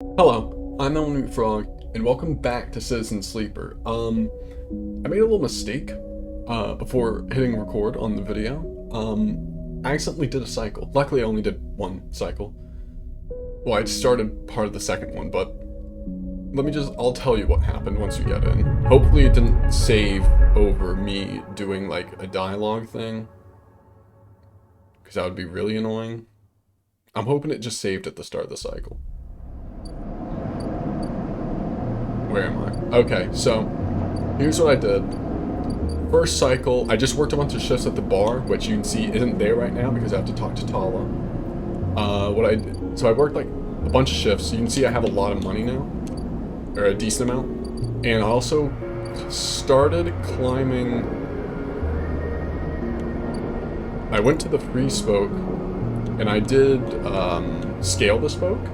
Hello, I'm Elm Frog, and welcome back to Citizen Sleeper. I made a little mistake before hitting record on the video. I accidentally did a cycle. Luckily, I only did one cycle. Well, I started part of the second one, but I'll tell you what happened once you get in. Hopefully it didn't save over me doing like a dialogue thing, because that would be really annoying. I'm hoping it just saved at the start of the cycle. Where am I? Okay, so here's what I did. First cycle, I just worked a bunch of shifts at the bar, which you can see isn't there right now because I have to talk to Tala. So I worked like a bunch of shifts. You can see I have a lot of money now, or a decent amount. And I also started climbing. I went to the free spoke, and I did scale the spoke,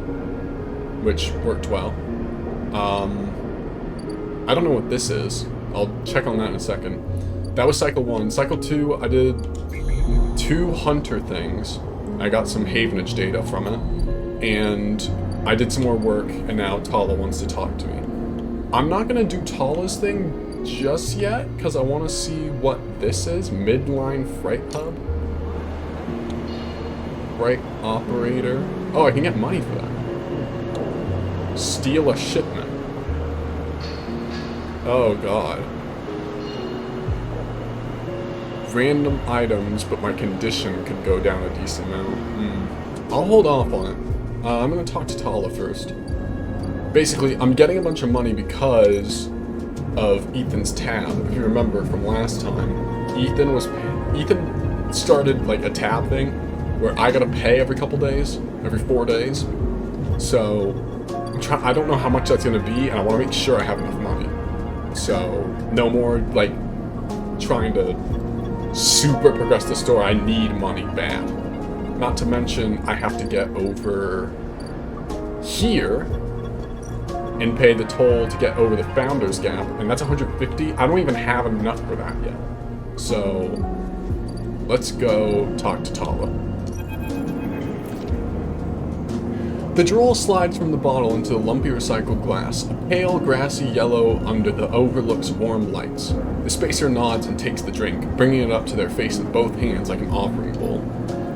which worked well. I don't know what this is. I'll check on that in a second. That was cycle 1. Cycle 2, I did 2 hunter things. I got some Havenage data from it. And I did some more work, and now Tala wants to talk to me. I'm not going to do Tala's thing just yet, because I want to see what this is. Midline Freight Hub. Freight Operator. Oh, I can get money for that. Steal a shipment. Oh god. Random items, but my condition could go down a decent amount. I'll hold off on it. I'm gonna talk to Tala first. Basically, I'm getting a bunch of money because of Ethan's tab. If you remember from last time, Ethan started like a tab thing where I gotta pay every couple days, every 4 days. So I don't know how much that's gonna be, and I want to make sure I have enough money. So no more like trying to super progress the store. I need money bad. Not to mention I have to get over here and pay the toll to get over the Founders Gap, and that's 150. I don't even have enough for that yet. So let's go talk to Tala. The drool slides from the bottle into the lumpy recycled glass, a pale, grassy yellow under the overlook's warm lights. The spacer nods and takes the drink, bringing it up to their face with both hands like an offering bowl.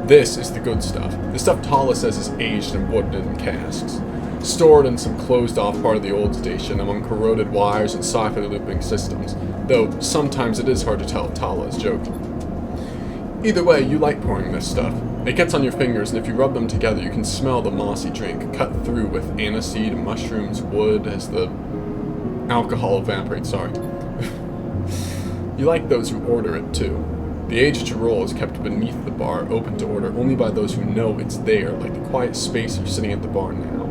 This is the good stuff. The stuff Tala says is aged and wooden in casks, stored in some closed-off part of the old station among corroded wires and softly looping systems, though sometimes it is hard to tell if Tala is joking. Either way, you like pouring this stuff. It gets on your fingers, and if you rub them together, you can smell the mossy drink, cut through with aniseed, mushrooms, wood, as the alcohol evaporates, sorry. You like those who order it, too. The aged roll is kept beneath the bar, open to order only by those who know it's there, like the quiet spacer sitting at the bar now.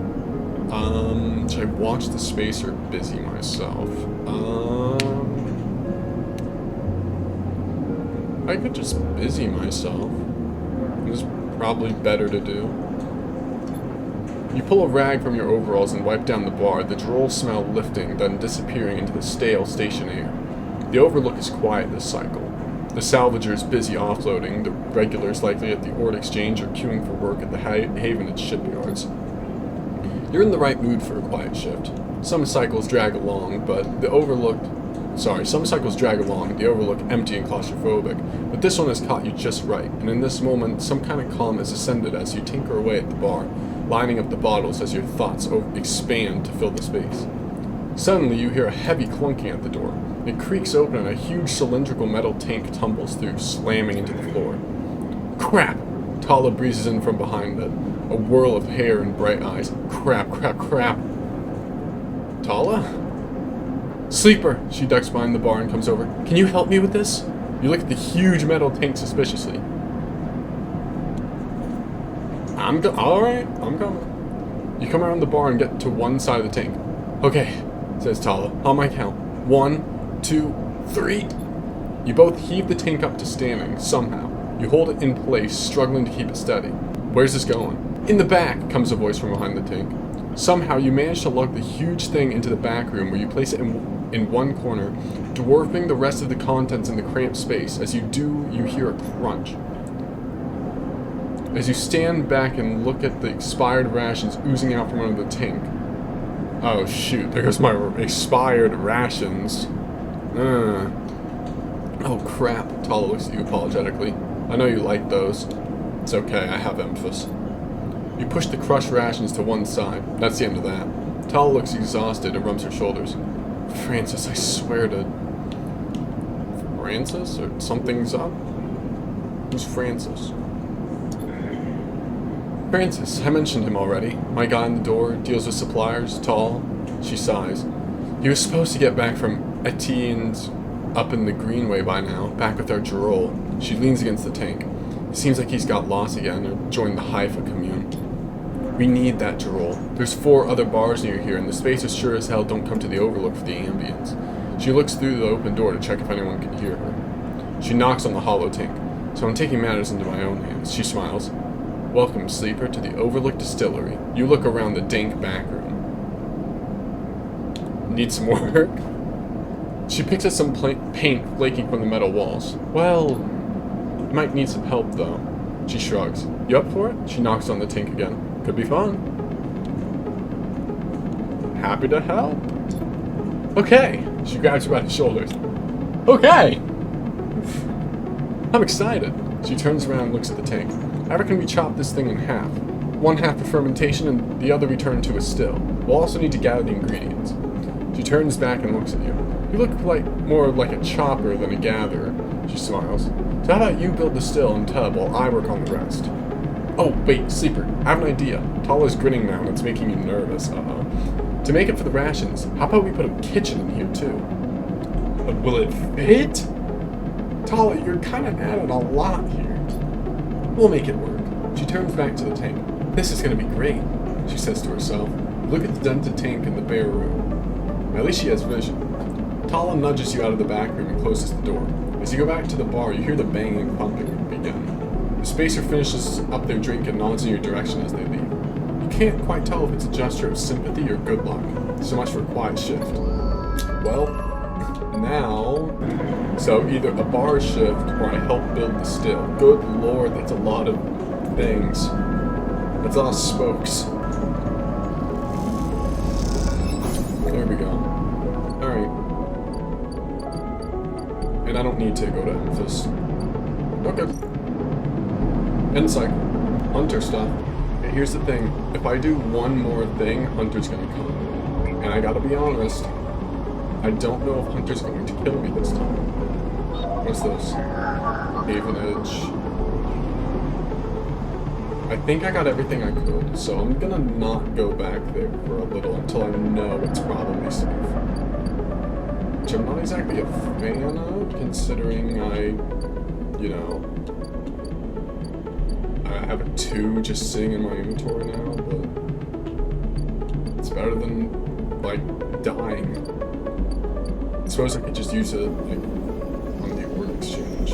Should I watch the spacer busy myself? I could just busy myself. It's probably better to do. You pull a rag from your overalls and wipe down the bar, the droll smell lifting, then disappearing into the stale station air. The overlook is quiet this cycle. The salvager is busy offloading, the regulars likely at the ore exchange are queuing for work at the Havenage shipyards. You're in the right mood for a quiet shift. Some cycles drag along, the overlook empty and claustrophobic, but this one has caught you just right, and in this moment, some kind of calm has ascended as you tinker away at the bar, lining up the bottles as your thoughts expand to fill the space. Suddenly, you hear a heavy clunking at the door. It creaks open and a huge cylindrical metal tank tumbles through, slamming into the floor. Crap! Tala breezes in from behind it, a whirl of hair and bright eyes. Crap, crap, crap. Tala? Sleeper! She ducks behind the bar and comes over. Can you help me with this? You look at the huge metal tank suspiciously. Alright, I'm coming. You come around the bar and get to one side of the tank. Okay, says Tala. On my count. 1, 2, 3. You both heave the tank up to standing, somehow. You hold it in place, struggling to keep it steady. Where's this going? In the back, comes a voice from behind the tank. Somehow you manage to lug the huge thing into the back room where you place it in one corner, dwarfing the rest of the contents in the cramped space. As you do, you hear a crunch. As you stand back and look at the expired rations oozing out from under the tank, Oh shoot, there's my expired rations. Oh crap, Tala looks at you apologetically. I know you like those. It's okay, I have emphas. You push the crushed rations to one side. That's the end of that. Tala looks exhausted and rubs her shoulders. Francis, I swear to... Francis? Or something's up? Who's Francis? Francis, I mentioned him already. My guy in the door, deals with suppliers, tall. She sighs. He was supposed to get back from Etienne's up in the Greenway by now, back with our Girol. She leans against the tank. It seems like he's got lost again or joined the Haifa commune. We need that Girol. There's 4 other bars near here, and the spacers sure as hell don't come to the Overlook for the ambience. She looks through the open door to check if anyone can hear her. She knocks on the hollow tank. So I'm taking matters into my own hands. She smiles. Welcome, sleeper, to the Overlook Distillery. You look around the dank back room. Need some work? She picks at some paint flaking from the metal walls. Well, might need some help, though. She shrugs. You up for it? She knocks on the tank again. Could be fun. Happy to help. Okay. She grabs her by the shoulders. Okay. I'm excited. She turns around and looks at the tank. I reckon we chop this thing in half. One half for fermentation and the other return to a still. We'll also need to gather the ingredients. She turns back and looks at you. You look more like a chopper than a gatherer. She smiles. So how about you build the still and tub while I work on the rest? Oh, wait, sleeper. I have an idea. Tala's grinning now and it's making you nervous. Uh-oh. To make it for the rations, how about we put a kitchen in here too? Will it fit? Tala, you're kind of adding a lot here. We'll make it work. She turns back to the tank. This is going to be great, she says to herself. Look at the dented tank in the bare room. At least she has vision. Tala nudges you out of the back room and closes the door. As you go back to the bar, you hear the banging and pumping begin. The spacer finishes up their drink and nods in your direction as they leave. You can't quite tell if it's a gesture of sympathy or good luck. So much for a quiet shift. Well, now... So either a bar shift or I help build the still. Good lord, that's a lot of things. That's a lot of spokes. There we go. Alright. And I don't need to go to Memphis. Okay. End cycle. Hunter stuff. Okay, here's the thing. If I do one more thing, Hunter's gonna come. And I gotta be honest, I don't know if Hunter's going to kill me this time. What's this? Havenage. I think I got everything I could, so I'm gonna not go back there for a little until I know it's probably safe. Which I'm not exactly a fan of, considering I have a 2 just sitting in my inventory now, but it's better than, dying. I suppose I could just use it, on the ore exchange.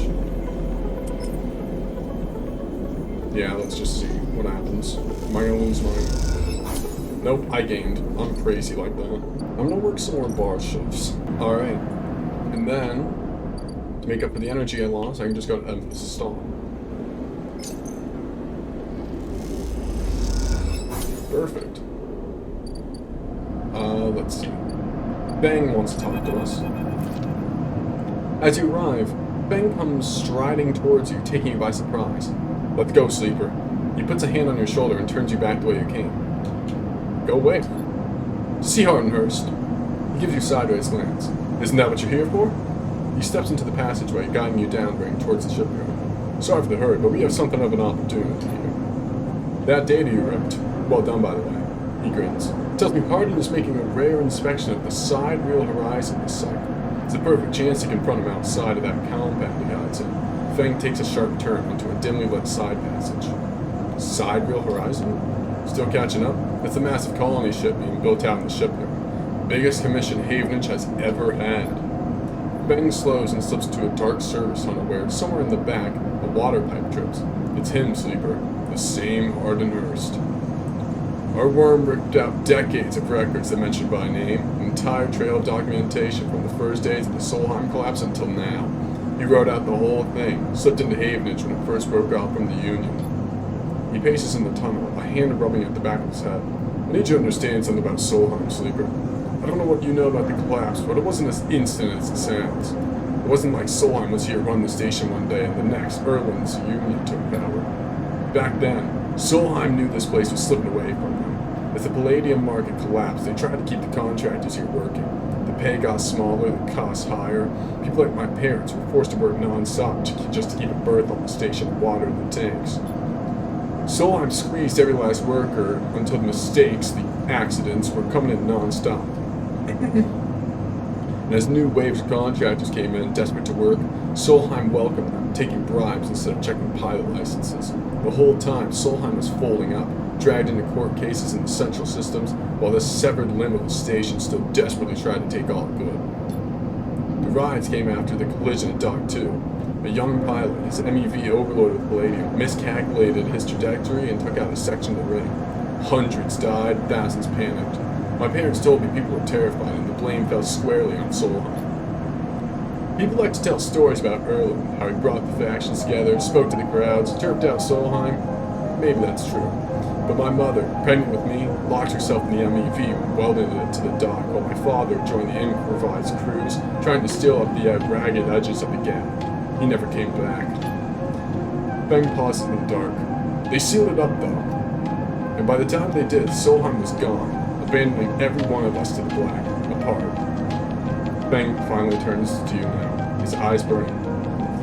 Yeah, let's just see what happens. Am I gonna lose mine? Nope, I gained. I'm crazy like that. I'm gonna work some more bar shifts. Alright. And then, to make up for the energy I lost, I can just go to Emphasis Stall. Perfect. Let's see. Bang wants to talk to us. As you arrive, Bang comes striding towards you, taking you by surprise. Let's go, sleeper. He puts a hand on your shoulder and turns you back the way you came. Go away. See Hardenhurst. He gives you a sideways glance. Isn't that what you're here for? He steps into the passageway, guiding you down, going towards the shipyard. Sorry for the hurry, but we have something of an opportunity here. That data you ripped. Well done, by the way. He grins. Tells me Harden is making a rare inspection of the sidereal horizon this cycle. It's a perfect chance to confront him outside of that compound he hides in. Fang takes a sharp turn into a dimly lit side passage. Sidereal horizon? Still catching up? It's a massive colony ship being built out in the shipyard. Biggest commission Havenage has ever had. Fang slows and slips into a dark service tunnel where, somewhere in the back, a water pipe drips. It's him, sleeper. The same Hardenhurst. Our worm ripped out decades of records that mention by name, an entire trail of documentation from the first days of the Solheim collapse until now. He wrote out the whole thing, slipped into Havenage when it first broke out from the Union. He paces in the tunnel, a hand rubbing at the back of his head. need you to understand something about Solheim, Sleeper. I don't know what you know about the collapse, but it wasn't as instant as it sounds. It wasn't like Solheim was here to run the station one day and the next Erland's union took power. Back then, Solheim knew this place was slipping away from them. As the palladium market collapsed, they tried to keep the contractors here working. The pay got smaller, the costs higher. People like my parents were forced to work non-stop just to keep a berth on the station and water in the tanks. Solheim squeezed every last worker until the mistakes, the accidents, were coming in non-stop. And as new waves of contractors came in, desperate to work, Solheim welcomed them, taking bribes instead of checking pilot licenses. The whole time, Solheim was folding up, dragged into court cases in the central systems, while this severed limb of the station still desperately tried to take all it could. The riots came after the collision at Dock 2. A young pilot, his MEV overloaded with palladium, miscalculated his trajectory and took out a section of the ring. Hundreds died, thousands panicked. My parents told me people were terrified and the blame fell squarely on Solheim. People like to tell stories about Erland, how he brought the factions together, spoke to the crowds, turfed out Solheim. Maybe that's true. But my mother, pregnant with me, locked herself in the MEV and welded it to the dock, while my father joined the improvised crews, trying to steal up the ragged edges of the gap. He never came back. Feng paused in the dark. They sealed it up, though. And by the time they did, Solheim was gone, abandoning every one of us to the black, apart. Feng finally turns to you now, his eyes burning.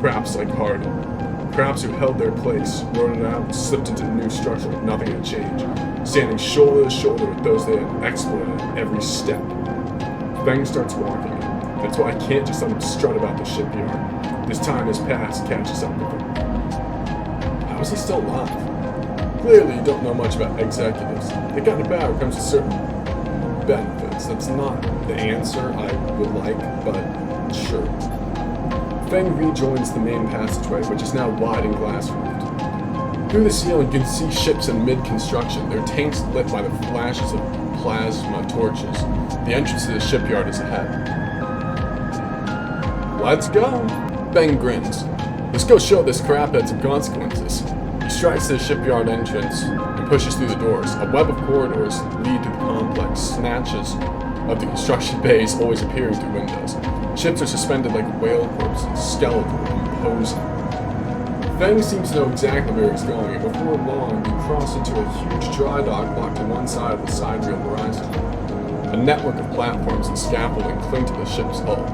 Craps like Hardin. Craps who held their place, rode it out, and slipped into the new structure like nothing had changed, standing shoulder to shoulder with those they had exploited at every step. Feng starts walking. That's why I can't just let him strut about the shipyard. This time has passed catches up with him. How is he still alive? Clearly you don't know much about executives. That kind of power comes with certain benefits. That's not the answer I would like, but sure. Feng rejoins the main passageway, which is now wide and glass-roofed. Through the ceiling you can see ships in mid-construction, their tanks lit by the flashes of plasma torches. The entrance to the shipyard is ahead. Let's go! Feng grins. Let's go show this craphead some consequences. He strides to the shipyard entrance and pushes through the doors. A web of corridors lead to the complex, snatches of the construction bays always appearing through windows. Ships are suspended like whale corpses, skeletal, imposing. Feng seems to know exactly where he's going, and before long, you cross into a huge dry dock blocked to one side of the side rail horizon. A network of platforms and scaffolding cling to the ship's hull,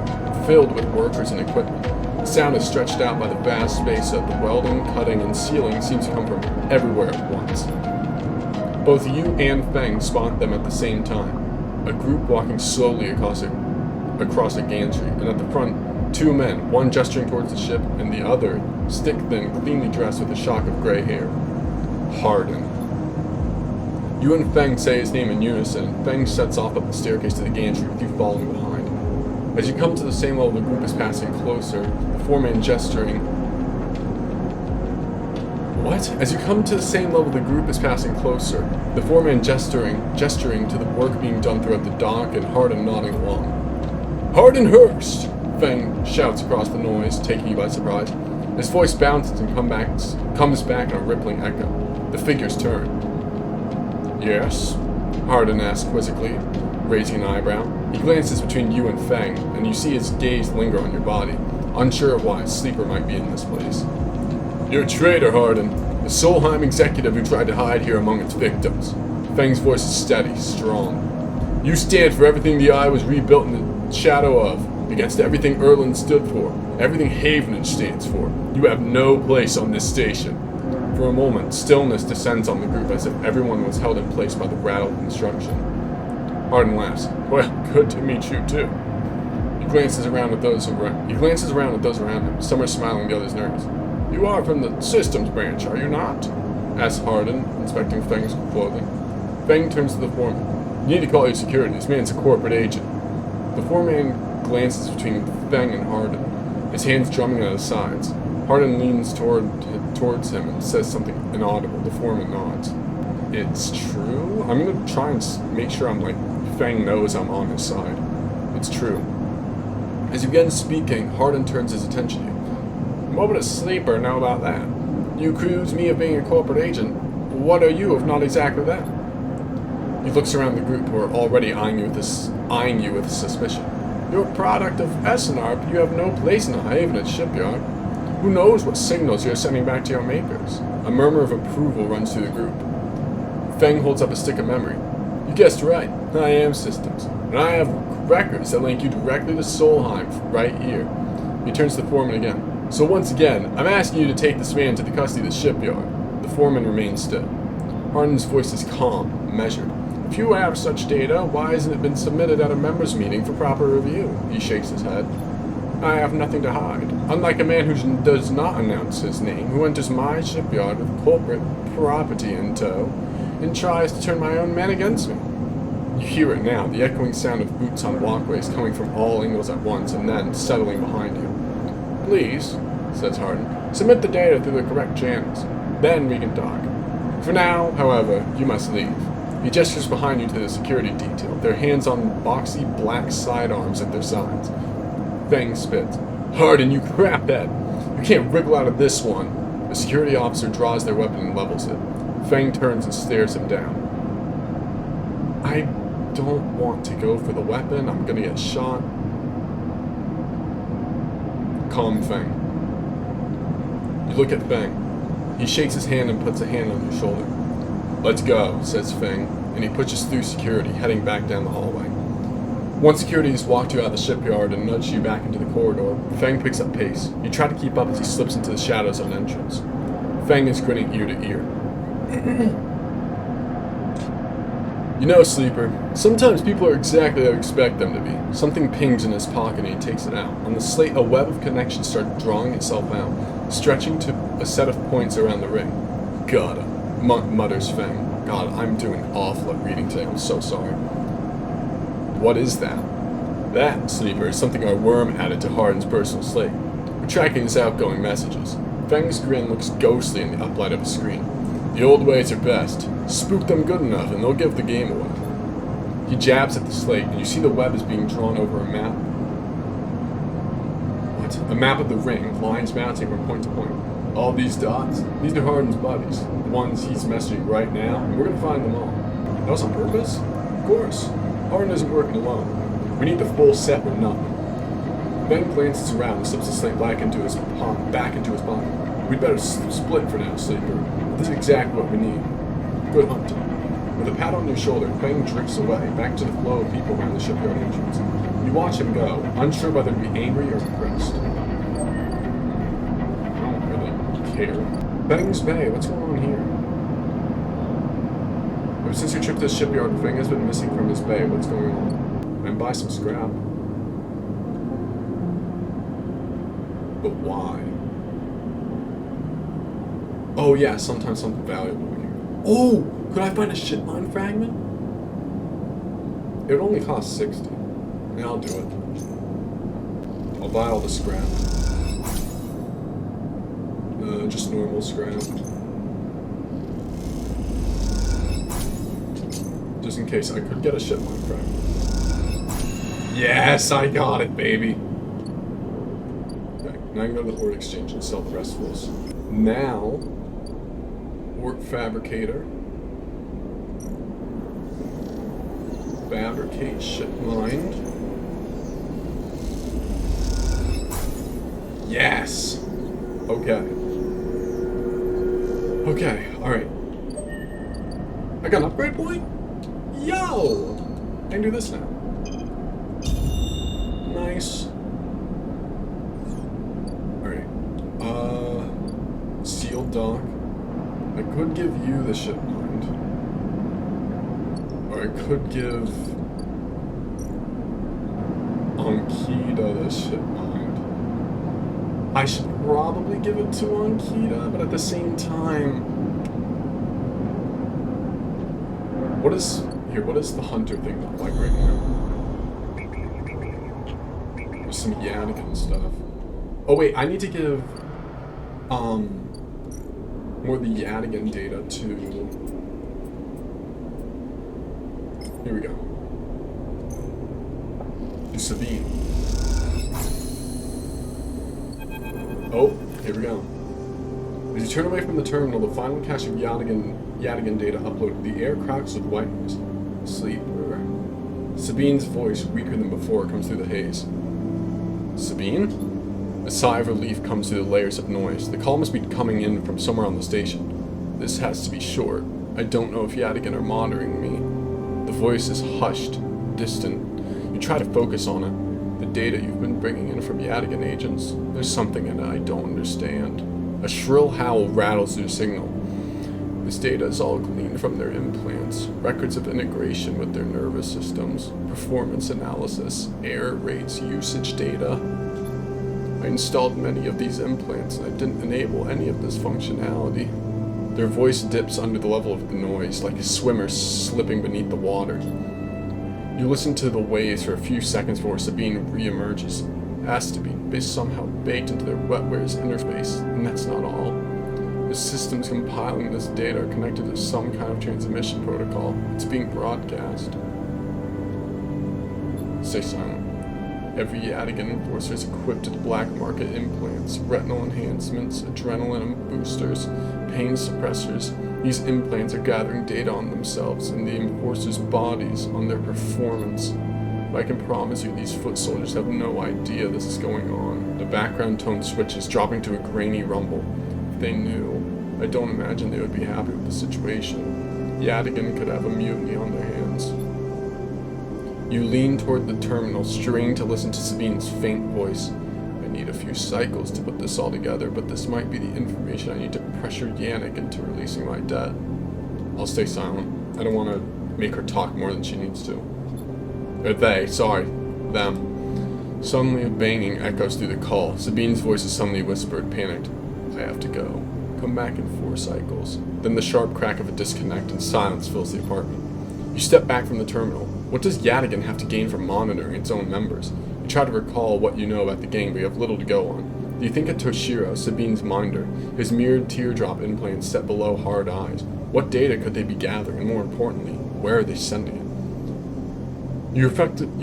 filled with workers and equipment. The sound is stretched out by the vast space of the welding, cutting, and sealing seems to come from everywhere at once. Both you and Feng spot them at the same time. A group walking slowly across a gantry, and at the front, two men, one gesturing towards the ship, and the other, stick-thin, cleanly dressed with a shock of gray hair. Hardin. You and Feng say his name in unison, and Feng sets off up the staircase to the gantry with you following behind. As you come to the same level, the group is passing closer, the foreman gesturing... What? As you come to the same level, the group is passing closer, the foreman gesturing to the work being done throughout the dock, and Hardin nodding along. Hardin Hurst! Feng shouts across the noise, taking you by surprise. His voice bounces and comes back in a rippling echo. The figures turn. Yes? Hardin asks quizzically, raising an eyebrow. He glances between you and Feng, and you see his gaze linger on your body, unsure of why a sleeper might be in this place. You're a traitor, Hardin. The Solheim executive who tried to hide here among its victims. Feng's voice is steady, strong. You stand for everything the Eye was rebuilt in the shadow of, against everything Erland stood for, everything Havenage stands for. You have no place on this station. For a moment, stillness descends on the group as if everyone was held in place by the rattle of construction. Hardin laughs. Well, good to meet you, too. He glances around at those around him. Some are smiling, the others nervous. You are from the systems branch, are you not? Asks Hardin, inspecting Feng's clothing. Feng turns to the foreman. You need to call your security. This man's a corporate agent. The foreman glances between Feng and Hardin, his hands drumming at his sides. Hardin leans towards him and says something inaudible. The foreman nods. It's true? I'm gonna try and make sure Feng knows I'm on his side. It's true. As you begin speaking, Hardin turns his attention to you. What would a sleeper know about that? You accuse me of being a corporate agent. What are you if not exactly that? He looks around the group who are already eyeing you with suspicion. You're a product of Essenarp. You have no place in a haven at Shipyard. Who knows what signals you're sending back to your makers? A murmur of approval runs through the group. Feng holds up a stick of memory. You guessed right. I am systems. And I have records that link you directly to Solheim right here. He turns to the foreman again. So once again, I'm asking you to take this man to the custody of the shipyard. The foreman remains still. Hardin's voice is calm, measured. If you have such data, why hasn't it been submitted at a members' meeting for proper review? He shakes his head. I have nothing to hide. Unlike a man who does not announce his name, who enters my shipyard with culprit property in tow, and tries to turn my own men against me. You hear it now, the echoing sound of boots on walkways coming from all angles at once and then settling behind you. Please, says Hardin, submit the data through the correct channels. Then we can talk. For now, however, you must leave. He gestures behind you to the security detail, their hands on boxy black sidearms at their sides. Feng spits. Hardin, you craphead! You can't wriggle out of this one! The security officer draws their weapon and levels it. Feng turns and stares him down. I don't want to go for the weapon. I'm gonna get shot. Calm, Feng. You look at Feng. He shakes his hand and puts a hand on your shoulder. Let's go, says Feng, and he pushes through security, heading back down the hallway. Once security has walked you out of the shipyard and nudged you back into the corridor, Feng picks up pace. You try to keep up as he slips into the shadows of an entrance. Feng is grinning ear to ear. You know, Sleeper, sometimes people are exactly how you expect them to be. Something pings in his pocket and he takes it out. On the slate, a web of connections starts drawing itself out, stretching to a set of points around the ring. God, mutters Feng. God, I'm doing awful at reading today. I'm so sorry. What is that? That, Sleeper, is something our worm added to Hardin's personal slate. We're tracking his outgoing messages. Feng's grin looks ghostly in the uplight of a screen. The old ways are best. Spook them good enough and they'll give the game away. He jabs at the slate and you see the web is being drawn over a map. What? A map of the ring, lines mounting from point to point. All these dots? These are Hardin's buddies. The ones he's messaging right now, and we're gonna find them all. That was on purpose? Of course. Hardin isn't working alone. We need the full set or nothing. Ben glances around and slips the slate back into his pocket. We'd better split for now, Sleeper. This is exactly what we need. Good hunting. With a pat on your shoulder, Feng drifts away, back to the flow of people around the shipyard entrance. You watch him go, unsure whether to be angry or impressed. I don't really care. Feng's Bay, what's going on here? Ever since your trip to the shipyard, Feng has been missing from his bay. What's going on? And buy some scrap. But why? Oh yeah, sometimes something valuable here. Oh! Could I find a Shipmind fragment? It would only cost 60. Yeah, I'll do it. I'll buy all the scrap. Just normal scrap. Just in case I could get a Shipmind fragment. Yes, I got it, baby! Okay, now I can go to the Ore Exchange and sell the rest of this. Now, Orc Fabricator. Fabricate Shipmind. Yes! Okay. Okay, alright. I got an upgrade point? Yo! I can do this now. Nice. Alright. Sealed dock. I could give you the Shipmind. Or I could give Ankita the Shipmind. I should probably give it to Ankita, but at the same time... What is the hunter thing look like right now? There's some Yadigan stuff. Oh wait, I need to give more of the Yadigan data to... Here we go. To Sabine. Oh, here we go. As you turn away from the terminal, the final cache of Yadigan data uploaded, the air cracks with white noise. Sleeper. Sabine's voice, weaker than before, comes through the haze. Sabine? A sigh of relief comes through the layers of noise. The call must be coming in from somewhere on the station. This has to be short. I don't know if Yadigan are monitoring me. The voice is hushed, distant. You try to focus on it. The data you've been bringing in from Yadigan agents. There's something in it I don't understand. A shrill howl rattles through the signal. This data is all gleaned from their implants, records of integration with their nervous systems, performance analysis, error rates, usage data. I installed many of these implants and I didn't enable any of this functionality. Their voice dips under the level of the noise, like a swimmer slipping beneath the water. You listen to the waves for a few seconds before Sabine re-emerges. It has to be somehow baked into their wetware's interface, and that's not all. The systems compiling this data are connected to some kind of transmission protocol. It's being broadcast. Stay silent. Every Yadigan enforcer is equipped with black market implants, retinal enhancements, adrenaline boosters, pain suppressors. These implants are gathering data on themselves and the enforcers' bodies, on their performance. But I can promise you these foot soldiers have no idea this is going on. The background tone switches, dropping to a grainy rumble. If they knew, I don't imagine they would be happy with the situation. Yadigan could have a mutiny on their hands. You lean toward the terminal, straining to listen to Sabine's faint voice. I need a few cycles to put this all together, but this might be the information I need to pressure Yannick into releasing my debt. I'll stay silent. I don't want to make her talk more than she needs to. Or them. Suddenly a banging echoes through the call. Sabine's voice is suddenly whispered, panicked. I have to go. Come back in 4 cycles. Then the sharp crack of a disconnect and silence fills the apartment. You step back from the terminal. What does Yadigan have to gain from monitoring its own members? You try to recall what you know about the gang, but you have little to go on. Do you think of Toshiro, Sabine's minder, his mirrored teardrop implants set below hard eyes? What data could they be gathering, and more importantly, where are they sending it? You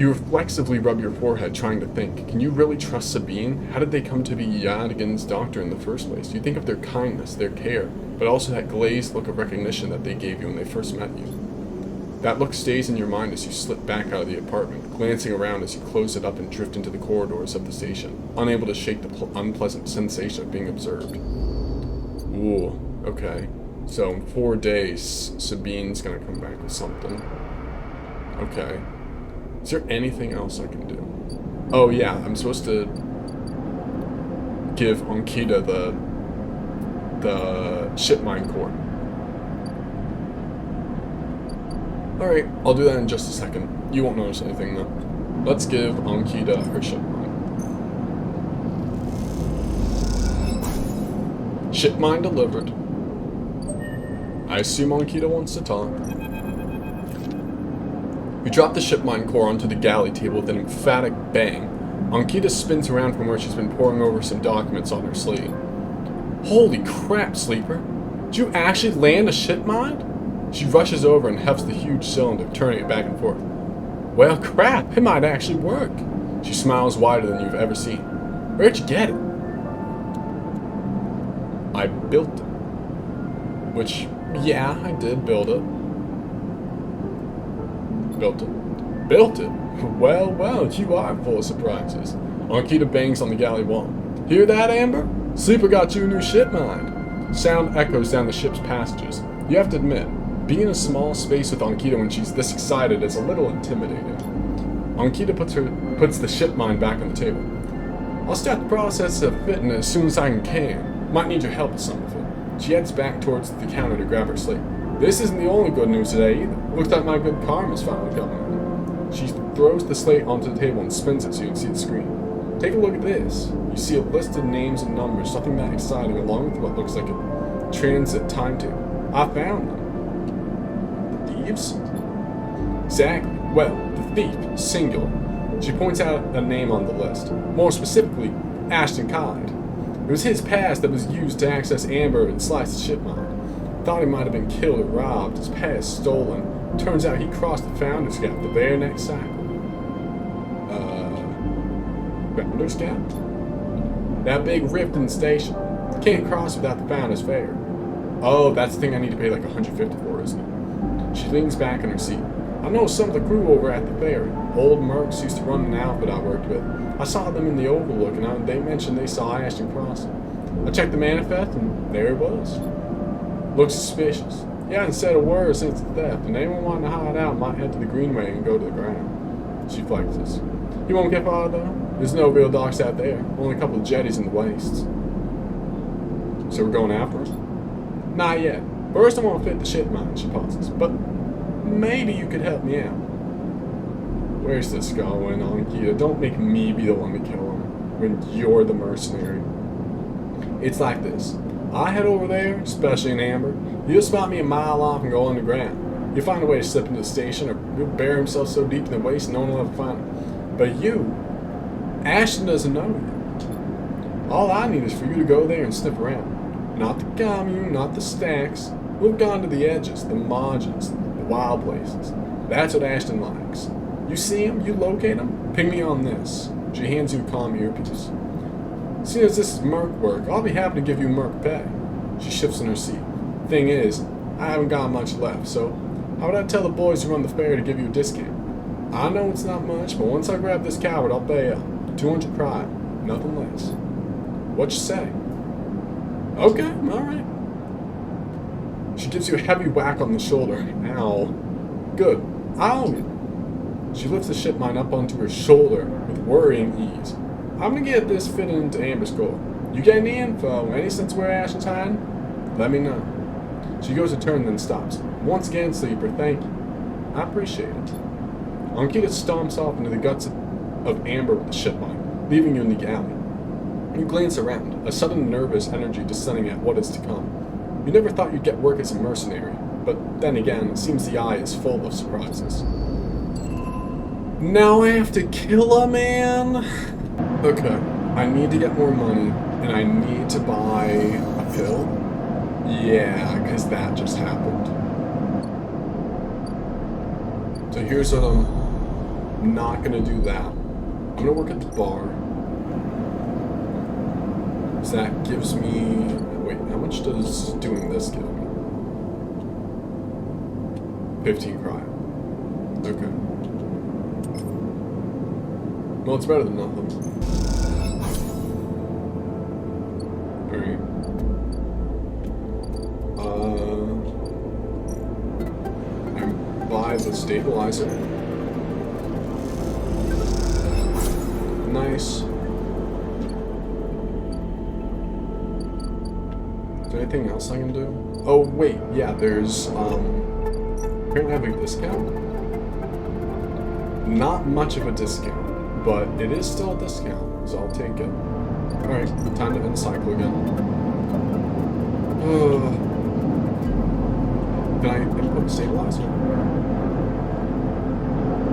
reflexively rub your forehead, trying to think. Can you really trust Sabine? How did they come to be Yadigan's doctor in the first place? You think of their kindness, their care, but also that glazed look of recognition that they gave you when they first met you. That look stays in your mind as you slip back out of the apartment, glancing around as you close it up and drift into the corridors of the station, unable to shake the unpleasant sensation of being observed. Ooh, okay. So in 4 days, Sabine's gonna come back with something. Okay. Is there anything else I can do? Oh yeah, I'm supposed to give Onkita the Shipmind core. Alright, I'll do that in just a second. You won't notice anything though. Let's give Onkita her Shipmind. Shipmind delivered. I assume Onkita wants to talk. You drop the Shipmind core onto the galley table with an emphatic bang. Onkita spins around from where she's been poring over some documents on her slate. Holy crap, Sleeper! Did you actually land a Shipmind? She rushes over and hefts the huge cylinder, turning it back and forth. Well, crap, it might actually work. She smiles wider than you've ever seen. Where'd you get it? I built it. Which, yeah, I did build it. Built it. Built it? Well, well, you are full of surprises. Onkita bangs on the galley wall. Hear that, Amber? Sleeper got you a new Shipmind. Sound echoes down the ship's passages. You have to admit, being in a small space with Onkita when she's this excited is a little intimidating. Onkita puts the Shipmind back on the table. I'll start the process of fitting it as soon as I can. Might need your help with some of it. She heads back towards the counter to grab her slate. This isn't the only good news today either. Looks like my good karma's finally coming in. She throws the slate onto the table and spins it so you can see the screen. Take a look at this. You see a list of names and numbers, nothing that exciting, along with what looks like a transit timetable. I found them. The thieves? Exactly. Well, the thief, singular. She points out a name on the list. More specifically, Ashton Clyde. It was his pass that was used to access Amber and slice the Shipmind. Thought he might have been killed or robbed, his pass stolen. Turns out he crossed the Founder's Gap the very next cycle. Founder's Gap? That big rift in the station. Can't cross without the Founder's Fair. Oh, that's the thing I need to pay like $150 for, isn't it? She leans back in her seat. I know some of the crew over at the fair. Old Mercs used to run an outfit I worked with. I saw them in the Overlook, and they mentioned they saw Ashton crossing. I checked the manifest, and there it was. Looked suspicious. He hadn't said a word since the theft, and anyone wanting to hide out might head to the Greenway and go to the ground. She flexes. You won't get far, though. There's no real docks out there. Only a couple of jetties in the wastes. So we're going after him? Not yet. First I want to fit the Shipmind, she pauses. But maybe you could help me out. Where's this going, Ankita? Don't make me be the one to kill him when you're the mercenary. It's like this. I head over there, especially in Amber. He'll spot me a mile off and go underground. He'll find a way to slip into the station, or he'll bury himself so deep in the waste no one will ever find him. But you, Ashton doesn't know you. All I need is for you to go there and sniff around. Not the commune, not the stacks. We've gone to the edges, the margins, the wild places. That's what Ashton likes. You see him, you locate him, ping me on this. She hands you a calm earpiece. Seeing as this is Merc work, I'll be happy to give you Merc pay. She shifts in her seat. Thing is, I haven't got much left, so how would I tell the boys who run the fair to give you a discount? I know it's not much, but once I grab this coward, I'll pay up. 200 prime, nothing less. What you say? Okay, alright. She gives you a heavy whack on the shoulder. Ow. Good. I own you. She lifts the Shipmind up onto her shoulder with worrying ease. I'm gonna get this fitted into Amber's core. You get any info, any sense where Ashton's hiding? Let me know. She goes to turn, then stops. Once again, Sleeper, thank you. I appreciate it. Ankita stomps off into the guts of Amber with the Shipmind, leaving you in the alley. You glance around, a sudden nervous energy descending at what is to come. You never thought you'd get work as a mercenary, but then again, it seems the eye is full of surprises. Now I have to kill a man? Okay, I need to get more money, and I need to buy a pill? Yeah, because that just happened. So here's what I'm not going to do that. I'm going to work at the bar. So that gives me... Wait, how much does doing this give me? 15 cryo. Okay. Well, it's better than nothing. Alright. I buy the stabilizer. Nice. Is there anything else I can do? Oh, wait, yeah, there's, apparently I have a discount. Not much of a discount, but it is still a discount, so I'll take it. Alright, time to end cycle again. Can I input stabilizer?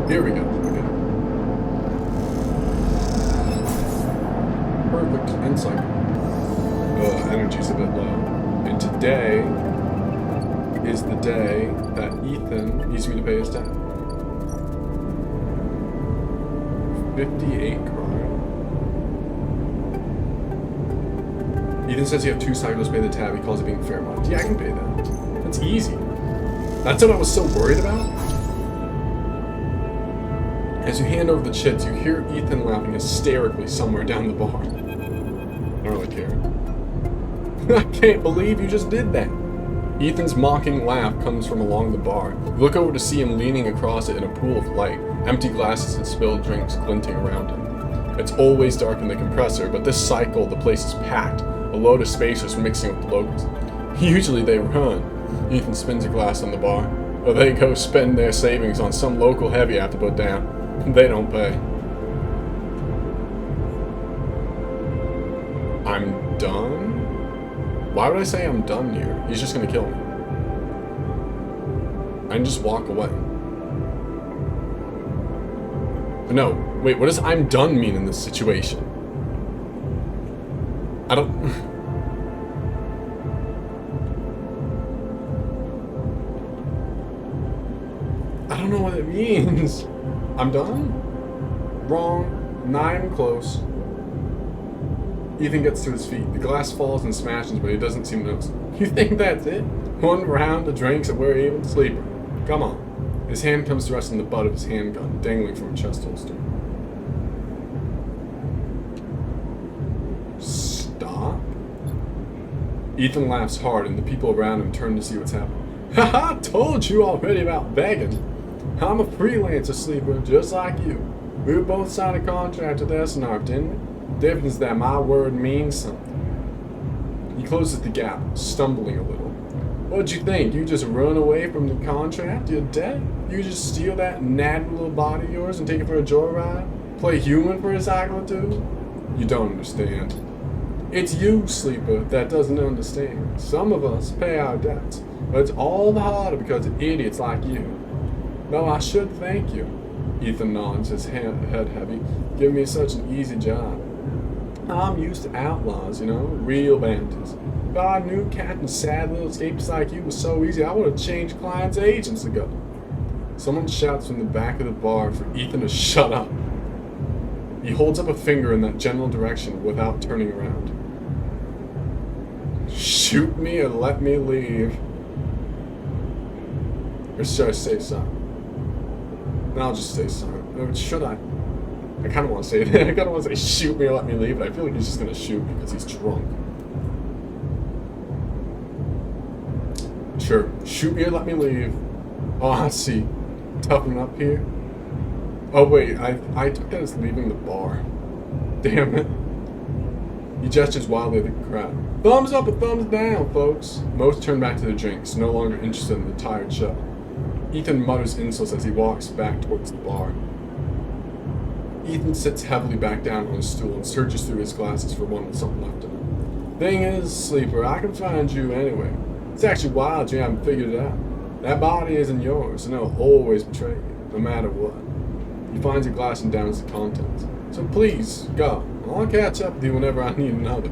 Here we go, okay. Perfect, end cycle. Energy's a bit low. And today is the day that Ethan needs me to pay his tab. 58 cryo. Ethan says you have 2 cycles to pay the tab. He calls it being fair money. Yeah, I can pay that. That's easy. That's what I was so worried about. As you hand over the chits, you hear Ethan laughing hysterically somewhere down the bar. I don't really care. I can't believe you just did that. Ethan's mocking laugh comes from along the bar. You look over to see him leaning across it in a pool of light, empty glasses and spilled drinks glinting around him. It's always dark in the compressor, but this cycle the place is packed, a load of spacers mixing with the locals. Usually they run. Ethan spins a glass on the bar, or they go spend their savings on some local heavy I have to put down. They don't pay. I'm done? Why would I say I'm done here? He's just gonna kill me. I can just walk away. But no, wait, what does I'm done mean in this situation? I don't... I don't know what it means. I'm done? Wrong. Not even close. Ethan gets to his feet. The glass falls and smashes, but he doesn't seem to notice. You think that's it? One round of drinks and we're even? Sleeper. Come on. His hand comes to rest on the butt of his handgun, dangling from a chest holster. Stop? Ethan laughs hard, and the people around him turn to see what's happening. Haha, told you already about begging. I'm a freelancer sleeper, just like you. We both signed a contract with SNARP, didn't we? Difference is that my word means something. He closes the gap, stumbling a little. What'd you think? You just run away from the contract? You're dead? You just steal that natty little body of yours and take it for a joyride? Play human for a cycle or two? You don't understand. It's you, sleeper, that doesn't understand. Some of us pay our debts, but it's all the harder because of idiots like you. No, I should thank you. Ethan nods, his head heavy, giving me such an easy job. I'm used to outlaws, you know, real bandits. If I knew catching sad little escapes like you was so easy, I would have changed clients agents ago. Someone shouts from the back of the bar for Ethan to shut up. He holds up a finger in that general direction without turning around. Shoot me or let me leave. Or should I say something? No, I'll just say something. Or should I? I kind of want to say that. I kind of want to say shoot me or let me leave, but I feel like he's just going to shoot because he's drunk. Sure. Shoot me or let me leave. Oh, I see. Toughen up here. Oh, wait. I took that as leaving the bar. Damn it. He gestures wildly at the crowd. Thumbs up or thumbs down, folks. Most turn back to their drinks, no longer interested in the tired show. Ethan mutters insults as he walks back towards the bar. Ethan sits heavily back down on his stool and searches through his glasses for one with something left in it. Thing is, sleeper, I can find you anyway. It's actually wild you haven't figured it out. That body isn't yours, and it'll always betray you, no matter what. He finds a glass and downs the contents. So please, go. I'll catch up with you whenever I need another.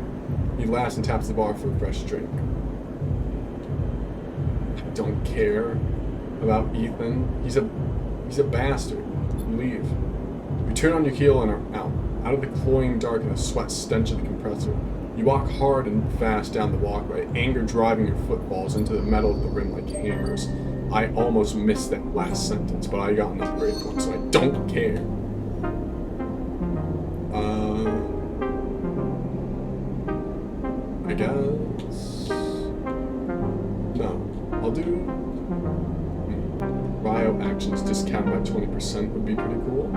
He laughs and taps the bar for a fresh drink. I don't care about Ethan. He's a bastard. Leave. You turn on your heel and are out. Out of the cloying dark and the sweat stench of the compressor. You walk hard and fast down the walkway, anger driving your footballs into the metal of the rim like hammers. I almost missed that last sentence, but I got enough grade points, so I don't care. I guess... No. I'll do... Bio actions discounted by 20% would be pretty cool.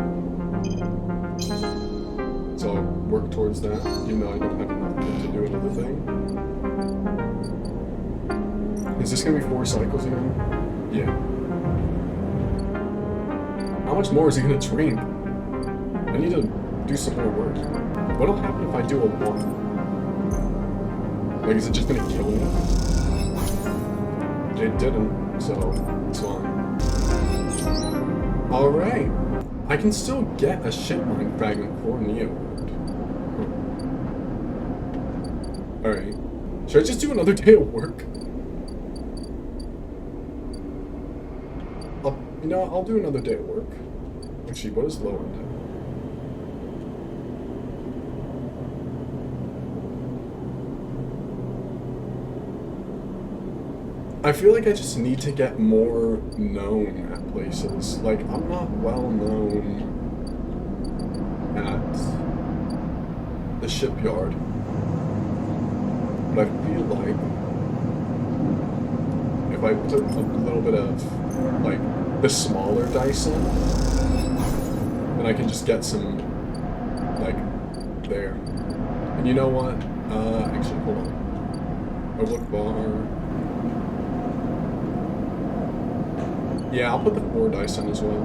So I'll work towards that, even though I don't have enough to do another thing. Is this gonna be 4 cycles again? Yeah. How much more is he gonna drink? I need to do some more work. What'll happen if I do a 1? Like, is it just gonna kill me? It didn't, so it's fine. Alright. I can still get a Shipmind fragment for Neo World. Alright. Should I just do another day of work? You know, I'll do another day of work. Actually, what is low end? I feel like I just need to get more known at places. Like, I'm not well known at the shipyard. But I feel like if I put a little bit of, like, the smaller dice in, then I can just get some, like, there. And you know what? Actually, hold on. Overlook bar. Yeah, I'll put the 4 dice in as well.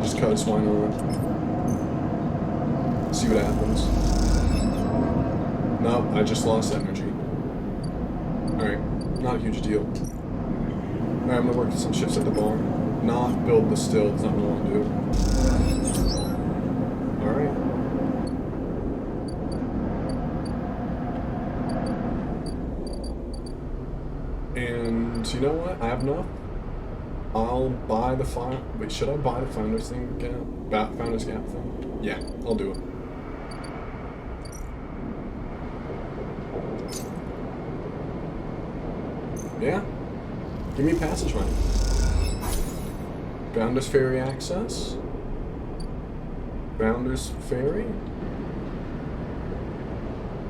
Just cause, why not? See what happens. Nope, I just lost energy. Alright, not a huge deal. Alright, I'm gonna work some shifts at the bar. Not build the still, it's not what I want to do. Alright. And you know what? I have enough. I'll buy the Wait, should I buy the Founders thing again? Founders Gap thing? Yeah, I'll do it. Yeah? Give me passage money. Bounders Ferry access? Bounders Ferry?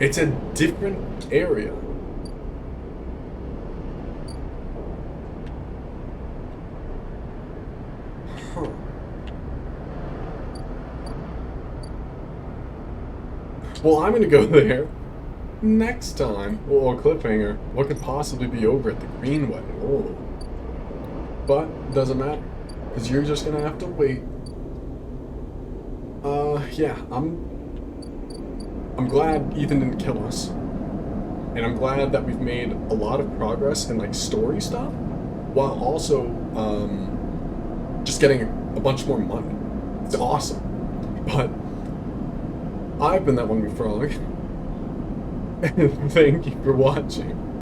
It's a different area. Huh. Well, I'm gonna go there next time. Oh, cliffhanger. What could possibly be over at the Greenway? Oh. But, doesn't matter. Because you're just gonna have to wait. Yeah, I'm glad Ethan didn't kill us. And I'm glad that we've made a lot of progress in, like, story stuff, while also, just getting a bunch more money. It's awesome. But, I've been that one frog. Thank you for watching.